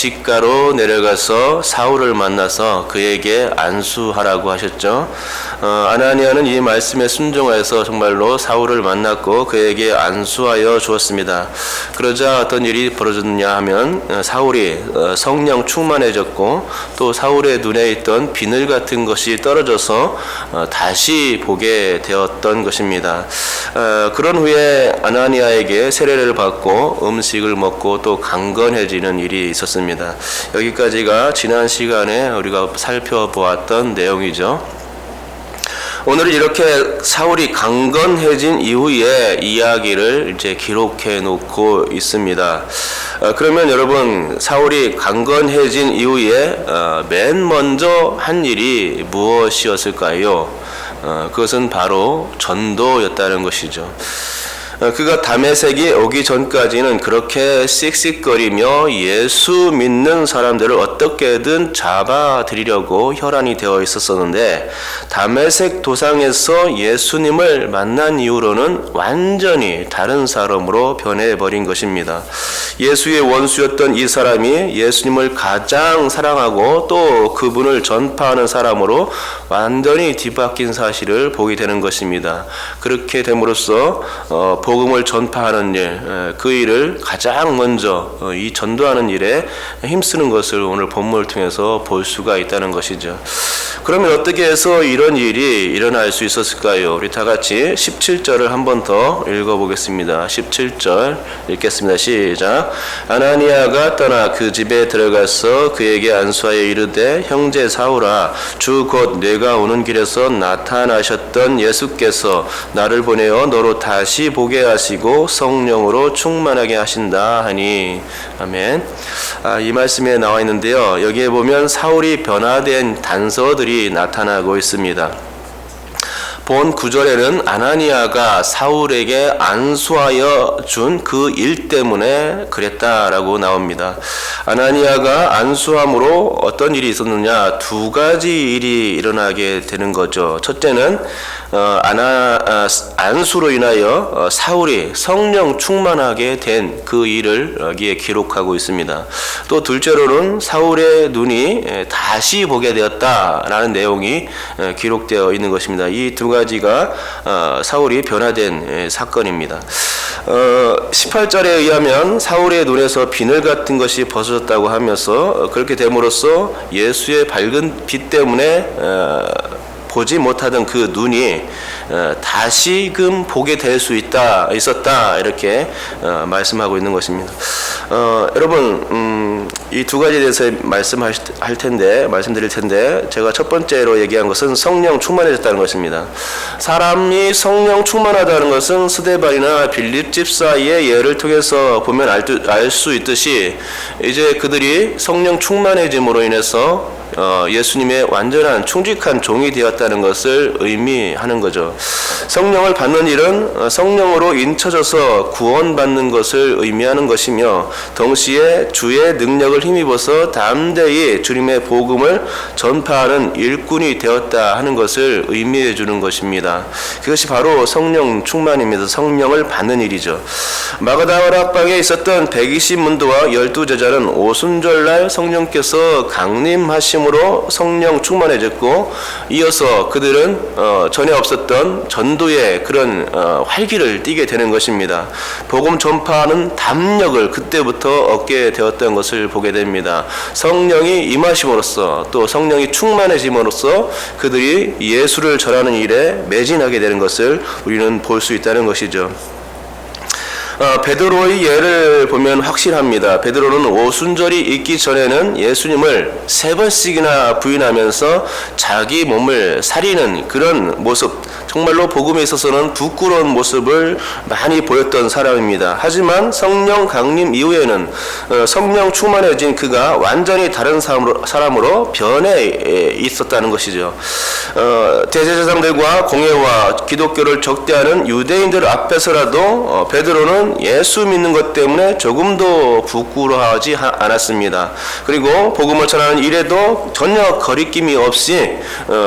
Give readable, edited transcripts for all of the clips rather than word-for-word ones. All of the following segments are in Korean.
집가로 내려가서 사울을 만나서 그에게 안수하라고 하셨죠. 아나니아는 이 말씀에 순종하여서 정말로 사울을 만났고 그에게 안수하여 주었습니다. 그러자 어떤 일이 벌어졌느냐 하면 사울이 성령 충만해졌고 또 사울의 눈에 있던 비늘 같은 것이 떨어져서 다시 보게 되었던 것입니다. 그런 후에 아나니아에게 세례를 받고 음식을 먹고 또 강건해지는 일이 있었습니다. 여기까지가 지난 시간에 우리가 살펴보았던 내용이죠. 오늘은 이렇게 사울이 강건해진 이후의 이야기를 이제 기록해 놓고 있습니다. 그러면 여러분, 사울이 강건해진 이후에 맨 먼저 한 일이 무엇이었을까요? 그것은 바로 전도였다는 것이죠. 그가 다메섹이 오기 전까지는 그렇게 씩씩거리며 예수 믿는 사람들을 어떻게든 잡아들이려고 혈안이 되어 있었었는데, 다메섹 도상에서 예수님을 만난 이후로는 완전히 다른 사람으로 변해버린 것입니다. 예수의 원수였던 이 사람이 예수님을 가장 사랑하고 또 그분을 전파하는 사람으로 완전히 뒤바뀐 사실을 보게 되는 것입니다. 그렇게 됨으로써 복음을 전파하는 일, 그 일을 가장 먼저 이 전도하는 일에 힘쓰는 것을 오늘 본문을 통해서 볼 수가 있다는 것이죠. 그러면 어떻게 해서 이런 일이 일어날 수 있었을까요? 우리 다 같이 17절을 한 번 더 읽어보겠습니다. 17절 읽겠습니다. 시작. 아나니아가 떠나 그 집에 들어가서 그에게 안수하여 이르되, 형제 사울아, 주 곧 내가 오는 길에서 나타나셨던 예수께서 나를 보내어 너로 다시 보게 하시고 성령으로 충만하게 하신다 하니. 아멘. 이 말씀에 나와 있는데요, 여기에 보면 사울이 변화된 단서들이 나타나고 있습니다. 본 9절에는 아나니아가 사울에게 안수하여 준 그 일 때문에 그랬다라고 나옵니다. 아나니아가 안수함으로 어떤 일이 있었느냐? 두 가지 일이 일어나게 되는 거죠. 첫째는 안수로 인하여 사울이 성령 충만하게 된 그 일을 여기에 기록하고 있습니다. 또 둘째로는 사울의 눈이 다시 보게 되었다라는 내용이 기록되어 있는 것입니다. 이 두 가지가 사울이 변화된 사건입니다. 18절에 의하면 사울의 눈에서 비늘 같은 것이 벗어졌다고 하면서, 그렇게 됨으로써 예수의 밝은 빛 때문에 보지 못하던 그 눈이 다시금 보게 될 수 있었다 이렇게 말씀하고 있는 것입니다. 여러분, 이 두 가지에 대해서 말씀드릴 텐데 제가 첫 번째로 얘기한 것은 성령 충만해졌다는 것입니다. 사람이 성령 충만하다는 것은 스데반이나 빌립 집사의 예를 통해서 보면 알 수 있듯이, 이제 그들이 성령 충만해짐으로 인해서 예수님의 완전한 충직한 종이 되었다는 것을 의미하는 거죠. 성령을 받는 일은 성령으로 인쳐져서 구원받는 것을 의미하는 것이며, 동시에 주의 능력을 힘입어서 담대히 주님의 복음을 전파하는 일꾼이 되었다 하는 것을 의미해 주는 것입니다. 그것이 바로 성령 충만입니다. 성령을 받는 일이죠. 마가다라 학방에 있었던 120문도와 12제자는 오순절날 성령께서 강림하심으로 성령 충만해졌고, 이어서 그들은 전에 없었던 전도의 그런 활기를 띠게 되는 것입니다. 복음 전파하는 담력을 그때부터 얻게 되었던 것을 보게 됩니다. 성령이 임하심으로써 또 성령이 충만해짐으로써 그들이 예수를 전하는 일에 매진하게 되는 것을 우리는 볼 수 있다는 것이죠. 베드로의 예를 보면 확실합니다. 베드로는 오순절이 있기 전에는 예수님을 3번씩이나 부인하면서 자기 몸을 사리는 그런 모습, 정말로 복음에 있어서는 부끄러운 모습을 많이 보였던 사람입니다. 하지만 성령 강림 이후에는 성령 충만해진 그가 완전히 다른 사람으로 변해 있었다는 것이죠. 대제사장들과 공회와 기독교를 적대하는 유대인들 앞에서라도 베드로는 사울은 예수 믿는 것 때문에 조금도 부끄러워하지 않았습니다. 그리고 복음을 전하는 일에도 전혀 거리낌이 없이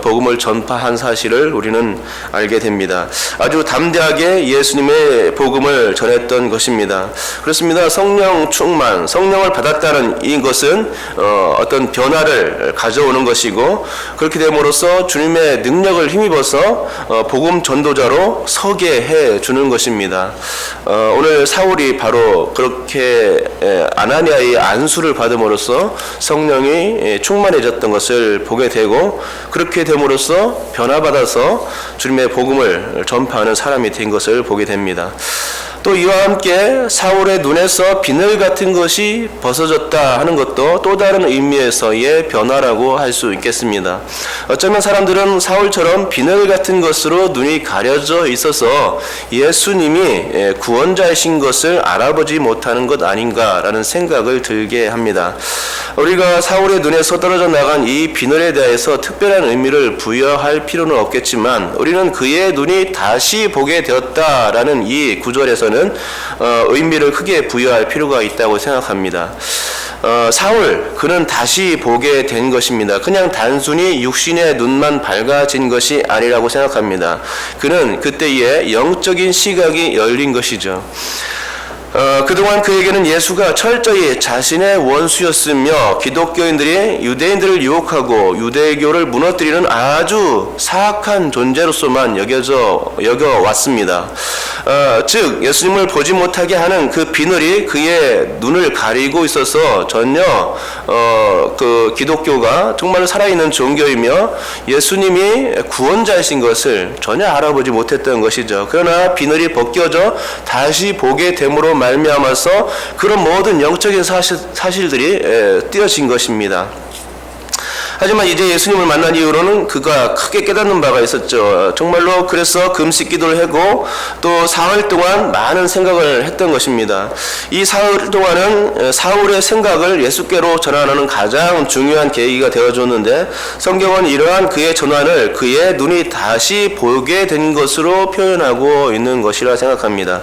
복음을 전파한 사실을 우리는 알게 됩니다. 아주 담대하게 예수님의 복음을 전했던 것입니다. 그렇습니다. 성령 충만, 성령을 받았다는 이것은 어떤 변화를 가져오는 것이고, 그렇게 됨으로써 주님의 능력을 힘입어서 복음 전도자로 서게 해 주는 것입니다. 오늘 사울이 바로 그렇게 아나니아의 안수를 받음으로써 성령이 충만해졌던 것을 보게 되고, 그렇게 됨으로써 변화받아서 주님의 복음을 전파하는 사람이 된 것을 보게 됩니다. 또 이와 함께 사울의 눈에서 비늘 같은 것이 벗어졌다 하는 것도 또 다른 의미에서의 변화라고 할 수 있겠습니다. 어쩌면 사람들은 사울처럼 비늘 같은 것으로 눈이 가려져 있어서 예수님이 구원자이신 것을 알아보지 못하는 것 아닌가라는 생각을 들게 합니다. 우리가 사울의 눈에서 떨어져 나간 이 비늘에 대해서 특별한 의미를 부여할 필요는 없겠지만, 우리는 그의 눈이 다시 보게 되었다라는 이 구절에서는 의미를 크게 부여할 필요가 있다고 생각합니다. 사울, 그는 다시 보게 된 것입니다. 그냥 단순히 육신의 눈만 밝아진 것이 아니라고 생각합니다. 그는 그때의 영적인 시각이 열린 것이죠. 그동안 그에게는 예수가 철저히 자신의 원수였으며, 기독교인들이 유대인들을 유혹하고 유대교를 무너뜨리는 아주 사악한 존재로서만 여겨왔습니다. 즉 예수님을 보지 못하게 하는 그 비늘이 그의 눈을 가리고 있어서 전혀 그 기독교가 정말 살아있는 종교이며 예수님이 구원자이신 것을 전혀 알아보지 못했던 것이죠. 그러나 비늘이 벗겨져 다시 보게 됨으로 말미암아서 그런 모든 영적인 사실들이 띄어진 것입니다. 하지만 이제 예수님을 만난 이후로는 그가 크게 깨닫는 바가 있었죠. 정말로 그래서 금식 기도를 하고 또 사흘 동안 많은 생각을 했던 것입니다. 이 사흘 동안은 사울의 생각을 예수께로 전환하는 가장 중요한 계기가 되어줬는데, 성경은 이러한 그의 전환을 그의 눈이 다시 보게 된 것으로 표현하고 있는 것이라 생각합니다.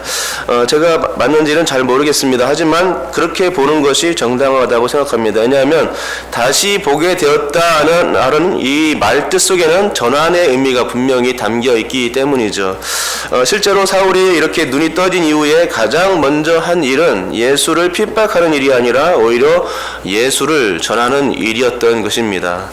제가 맞는지는 잘 모르겠습니다. 하지만 그렇게 보는 것이 정당하다고 생각합니다. 왜냐하면 다시 보게 되었다 하는 이 말뜻 속에는 전환의 의미가 분명히 담겨 있기 때문이죠. 실제로 사울이 이렇게 눈이 떠진 이후에 가장 먼저 한 일은 예수를 핍박하는 일이 아니라 오히려 예수를 전하는 일이었던 것입니다.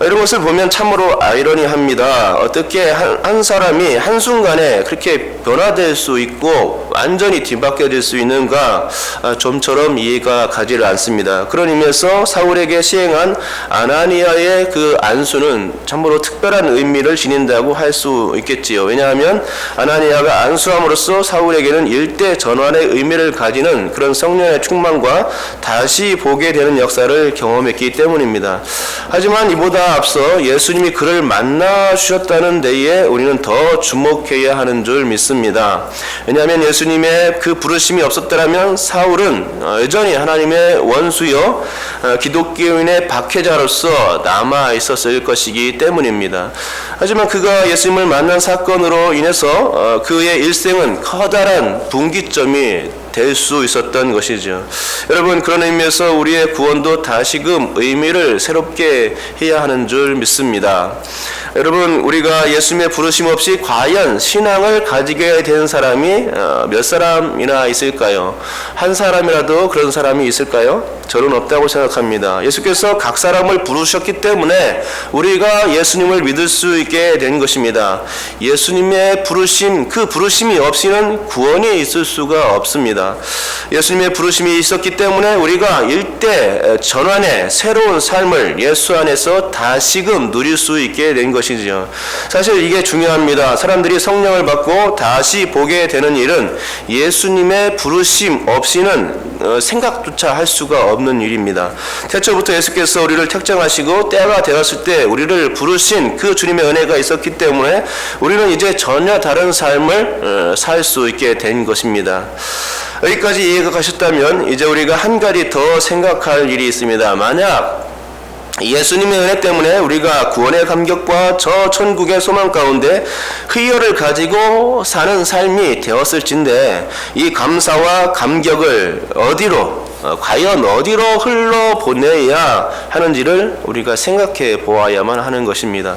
이런 것을 보면 참으로 아이러니합니다. 어떻게 한 사람이 한순간에 그렇게 변화될 수 있고 완전히 뒤바뀌어질 수 있는가, 좀처럼 이해가 가지를 않습니다. 그런 의미에서 사울에게 시행한 아나니아의 그 안수는 참으로 특별한 의미를 지닌다고 할 수 있겠지요. 왜냐하면 아나니아가 안수함으로써 사울에게는 일대 전환의 의미를 가지는 그런 성령의 충만과 다시 보게 되는 역사를 경험했기 때문입니다. 하지만 이보다 앞서 예수님이 그를 만나 주셨다는 데에 우리는 더 주목해야 하는 줄 믿습니다. 왜냐하면 예수님의 그 부르심이 없었더라면 사울은 여전히 하나님의 원수요 기독교인의 박해자로서 남아 있었을 것이기 때문입니다. 하지만 그가 예수님을 만난 사건으로 인해서 그의 일생은 커다란 분기점이 될 수 있었던 것이죠. 여러분, 그런 의미에서 우리의 구원도 다시금 의미를 새롭게 해야 하는 줄 믿습니다. 여러분, 우리가 예수님의 부르심 없이 과연 신앙을 가지게 된 사람이 몇 사람이나 있을까요? 한 사람이라도 그런 사람이 있을까요? 저는 없다고 생각합니다. 예수께서 각 사람을 부르셨기 때문에 우리가 예수님을 믿을 수 있게 된 것입니다. 예수님의 부르심, 그 부르심이 없이는 구원이 있을 수가 없습니다. 예수님의 부르심이 있었기 때문에 우리가 일대 전환의 새로운 삶을 예수 안에서 다시금 누릴 수 있게 된 것이죠. 사실 이게 중요합니다. 사람들이 성령을 받고 다시 보게 되는 일은 예수님의 부르심 없이는 생각조차 할 수가 없는 일입니다. 태초부터 예수께서 우리를 택정하시고 때가 되었을 때 우리를 부르신 그 주님의 은혜가 있었기 때문에 우리는 이제 전혀 다른 삶을 살 수 있게 된 것입니다. 여기까지 이해가 가셨다면 이제 우리가 한 가지 더 생각할 일이 있습니다. 만약 예수님의 은혜 때문에 우리가 구원의 감격과 저 천국의 소망 가운데 희열을 가지고 사는 삶이 되었을진데 이 감사와 감격을 과연 어디로 흘러보내야 하는지를 우리가 생각해 보아야만 하는 것입니다.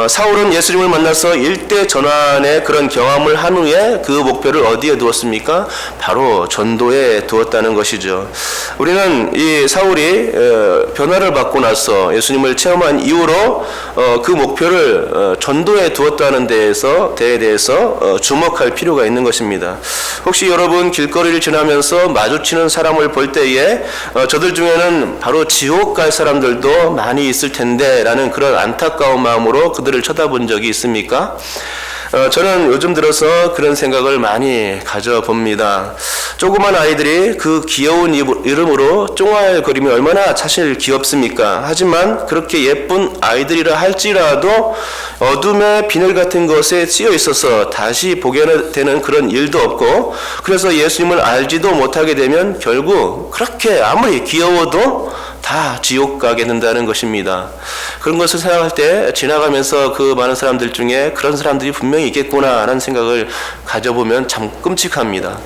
사울은 예수님을 만나서 일대 전환의 그런 경험을 한 후에 그 목표를 어디에 두었습니까? 바로 전도에 두었다는 것이죠. 우리는 이 사울이 변화를 받고 나서 예수님을 체험한 이후로 그 목표를 전도에 두었다는 데에 대해서 주목할 필요가 있는 것입니다. 혹시 여러분 길거리를 지나면서 마주치는 사람을 볼 때에 저들 중에는 바로 지옥 갈 사람들도 많이 있을 텐데 라는 그런 안타까운 마음으로 그들을 쳐다본 적이 있습니까? 저는 요즘 들어서 그런 생각을 많이 가져봅니다. 조그만 아이들이 그 귀여운 이름으로 쫑알거리면 얼마나 사실 귀엽습니까? 하지만 그렇게 예쁜 아이들이라 할지라도 어둠의 비늘 같은 것에 찌어 있어서 다시 보게 되는 그런 일도 없고, 그래서 예수님을 알지도 못하게 되면 결국 그렇게 아무리 귀여워도 다 지옥 가게 된다는 것입니다. 그런 것을 생각할 때 지나가면서 그 많은 사람들 중에 그런 사람들이 분명히 있겠구나라는 생각을 가져보면 참 끔찍합니다.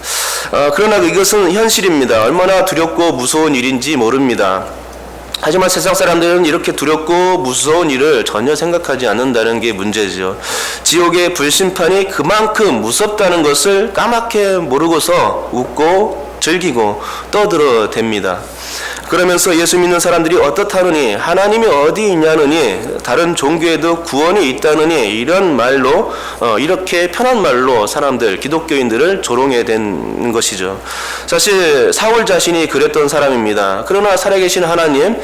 그러나 이것은 현실입니다. 얼마나 두렵고 무서운 일인지 모릅니다. 하지만 세상 사람들은 이렇게 두렵고 무서운 일을 전혀 생각하지 않는다는 게 문제죠. 지옥의 불심판이 그만큼 무섭다는 것을 까맣게 모르고서 웃고 즐기고 떠들어댑니다. 그러면서 예수 믿는 사람들이 어떻다느니, 하나님이 어디 있냐느니, 다른 종교에도 구원이 있다느니, 이런 말로 이렇게 편한 말로 사람들, 기독교인들을 조롱해 댄 것이죠. 사실 사울 자신이 그랬던 사람입니다. 그러나 살아계신 하나님,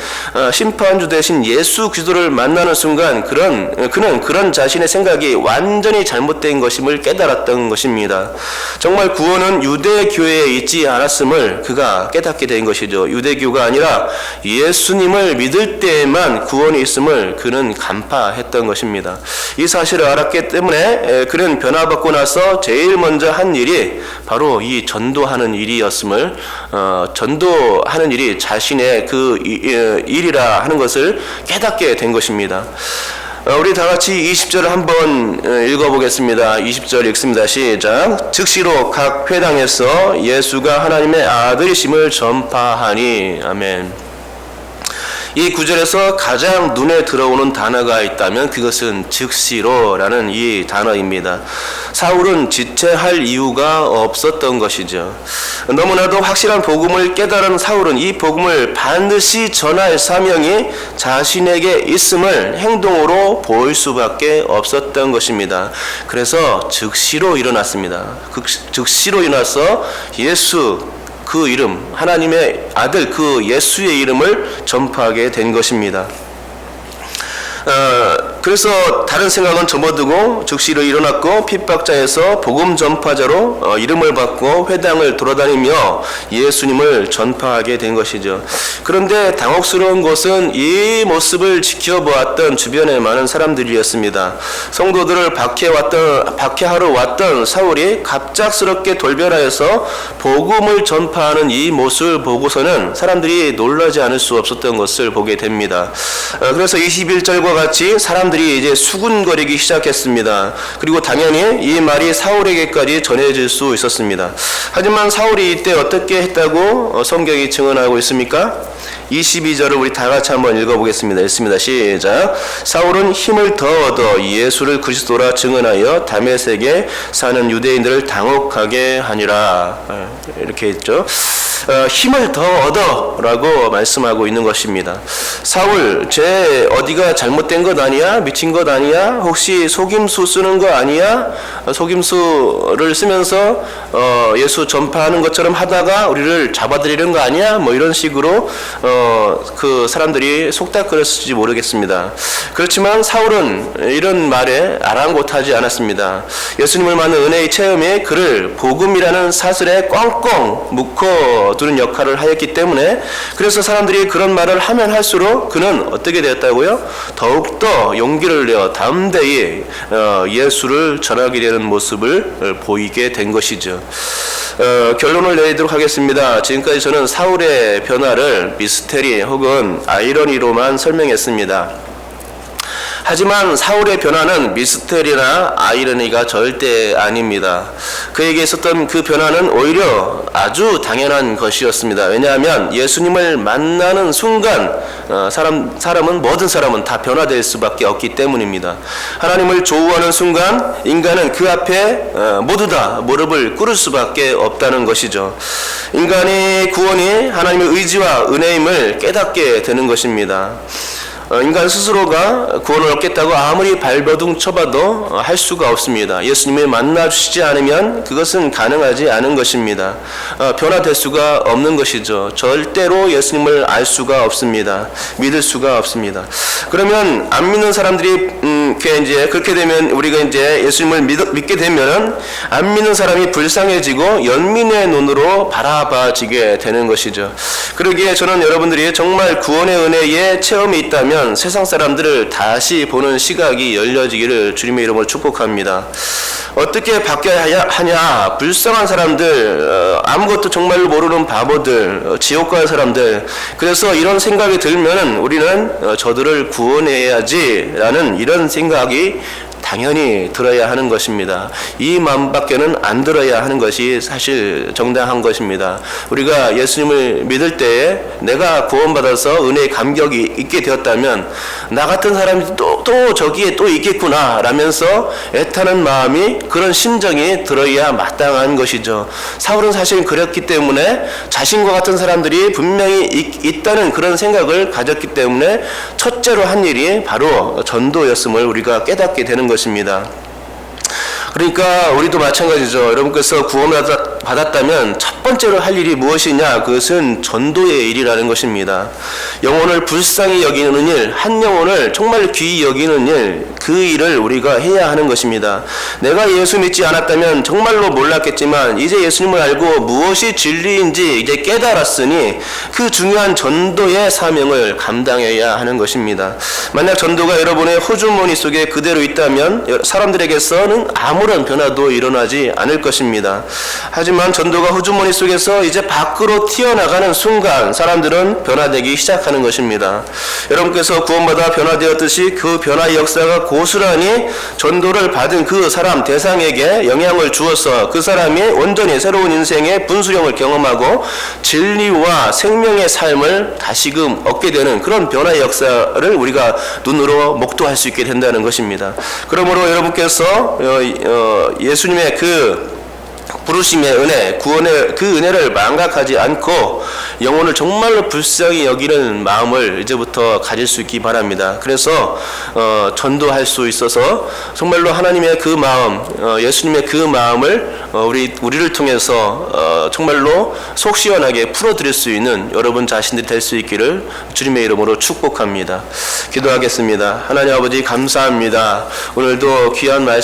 심판주 되신 예수 그리스도를 만나는 순간 그는 그런 자신의 생각이 완전히 잘못된 것임을 깨달았던 것입니다. 정말 구원은 유대교회에 있지 않았음을 그가 깨닫게 된 것이죠. 유대교가 아니라 예수님을 믿을 때에만 구원이 있음을 그는 간파했던 것입니다. 이 사실을 알았기 때문에 그는 변화받고 나서 제일 먼저 한 일이 바로 이 전도하는 일이었음을, 전도하는 일이 자신의 그 일이라 하는 것을 깨닫게 된 것입니다. 우리 다 같이 20절을 한번 읽어보겠습니다. 20절 읽습니다. 시작. 즉시로 각 회당에서 예수가 하나님의 아들이심을 전파하니. 아멘. 이 구절에서 가장 눈에 들어오는 단어가 있다면 그것은 즉시로라는 이 단어입니다. 사울은 지체할 이유가 없었던 것이죠. 너무나도 확실한 복음을 깨달은 사울은 이 복음을 반드시 전할 사명이 자신에게 있음을 행동으로 보일 수밖에 없었던 것입니다. 그래서 즉시로 일어났습니다. 즉시로 일어나서 예수 그 이름, 하나님의 아들 그 예수의 이름을 전파하게 된 것입니다. 그래서 다른 생각은 접어두고 즉시로 일어났고 핍박자에서 복음 전파자로 이름을 받고 회당을 돌아다니며 예수님을 전파하게 된 것이죠. 그런데 당혹스러운 것은 이 모습을 지켜보았던 주변의 많은 사람들이었습니다. 성도들을 박해하러 왔던 사울이 갑작스럽게 돌변하여서 복음을 전파하는 이 모습을 보고서는 사람들이 놀라지 않을 수 없었던 것을 보게 됩니다. 그래서 21절과 같이 사람들이 이제 수군거리기 시작했습니다. 그리고 당연히 이 말이 사울에게까지 전해질 수 있었습니다. 하지만 사울이 이때 어떻게 했다고 성경이 증언하고 있습니까? 22절을 우리 다 같이 한번 읽어보겠습니다. 읽습니다. 시작. 사울은 힘을 더 얻어 예수를 그리스도라 증언하여 다메섹에 사는 유대인들을 당혹하게 하니라. 이렇게 했죠. 힘을 더 얻어 라고 말씀하고 있는 것입니다. 사울, 쟤 어디가 잘못된 것 아니야? 미친 것 아니야? 혹시 속임수 쓰는 거 아니야? 속임수를 쓰면서 예수 전파하는 것처럼 하다가 우리를 잡아들이는 거 아니야? 뭐 이런 식으로 그 사람들이 속닥거렸을지 모르겠습니다. 그렇지만 사울은 이런 말에 아랑곳하지 않았습니다. 예수님을 만난 은혜의 체험이 그를 복음이라는 사슬에 꽝꽝 묶어 두는 역할을 하였기 때문에 그래서 사람들이 그런 말을 하면 할수록 그는 어떻게 되었다고요? 더욱더 용기를 내어 담대히 예수를 전하게 되는 모습을 보이게 된 것이죠. 결론을 내리도록 하겠습니다. 지금까지 저는 사울의 변화를 미스테리 혹은 아이러니로만 설명했습니다. 하지만 사울의 변화는 미스테리나 아이러니가 절대 아닙니다. 그에게 있었던 그 변화는 오히려 아주 당연한 것이었습니다. 왜냐하면 예수님을 만나는 순간 모든 사람은 다 변화될 수밖에 없기 때문입니다. 하나님을 조우하는 순간 인간은 그 앞에 모두 다 무릎을 꿇을 수밖에 없다는 것이죠. 인간의 구원이 하나님의 의지와 은혜임을 깨닫게 되는 것입니다. 인간 스스로가 구원을 얻겠다고 아무리 발버둥 쳐봐도 할 수가 없습니다. 예수님을 만나주시지 않으면 그것은 가능하지 않은 것입니다. 변화될 수가 없는 것이죠. 절대로 예수님을 알 수가 없습니다. 믿을 수가 없습니다. 그러면 안 믿는 사람들이 그렇게 되면 우리가 이제 예수님을 믿게 되면은 안 믿는 사람이 불쌍해지고 연민의 눈으로 바라봐지게 되는 것이죠. 그러기에 저는 여러분들이 정말 구원의 은혜에 체험이 있다면 세상 사람들을 다시 보는 시각이 열려지기를 주님의 이름으로 축복합니다. 어떻게 바뀌어야 하냐? 불쌍한 사람들, 아무것도 정말로 모르는 바보들, 지옥 갈 사람들. 그래서 이런 생각이 들면은 우리는 저들을 구원해야지라는 이런 생각이 당연히 들어야 하는 것입니다. 이 마음밖에는 안 들어야 하는 것이 사실 정당한 것입니다. 우리가 예수님을 믿을 때에 내가 구원받아서 은혜의 감격이 있게 되었다면 나 같은 사람이 또 저기에 또 있겠구나 라면서 애타는 마음이 그런 심정이 들어야 마땅한 것이죠. 사울은 사실 그랬기 때문에 자신과 같은 사람들이 분명히 있다는 그런 생각을 가졌기 때문에 첫째로 한 일이 바로 전도였음을 우리가 깨닫게 되는 것입니다. 그러니까 우리도 마찬가지죠. 여러분께서 구원을 받았다면 첫 번째로 할 일이 무엇이냐? 그것은 전도의 일이라는 것입니다. 영혼을 불쌍히 여기는 일, 한 영혼을 정말 귀히 여기는 일, 그 일을 우리가 해야 하는 것입니다. 내가 예수 믿지 않았다면 정말로 몰랐겠지만 이제 예수님을 알고 무엇이 진리인지 이제 깨달았으니 그 중요한 전도의 사명을 감당해야 하는 것입니다. 만약 전도가 여러분의 호주머니 속에 그대로 있다면 사람들에게서는 아무런 변화도 일어나지 않을 것입니다. 하지만 전도가 호주머니 속에서 이제 밖으로 튀어나가는 순간 사람들은 변화되기 시작하는 것입니다. 여러분께서 구원받아 변화되었듯이 그 변화의 역사가 고스란히 전도를 받은 그 사람 대상에게 영향을 주어서 그 사람이 온전히 새로운 인생의 분수령을 경험하고 진리와 생명의 삶을 다시금 얻게 되는 그런 변화의 역사를 우리가 눈으로 목도할 수 있게 된다는 것입니다. 그러므로 여러분께서 예수님의 그 부르심의 은혜, 구원의 그 은혜를 망각하지 않고 영혼을 정말로 불쌍히 여기는 마음을 이제부터 가질 수 있기 바랍니다. 그래서 전도할 수 있어서 정말로 하나님의 그 마음, 예수님의 그 마음을 우리를 통해서 정말로 속 시원하게 풀어드릴 수 있는 여러분 자신들이 될 수 있기를 주님의 이름으로 축복합니다. 기도하겠습니다. 하나님 아버지 감사합니다. 오늘도 귀한 말씀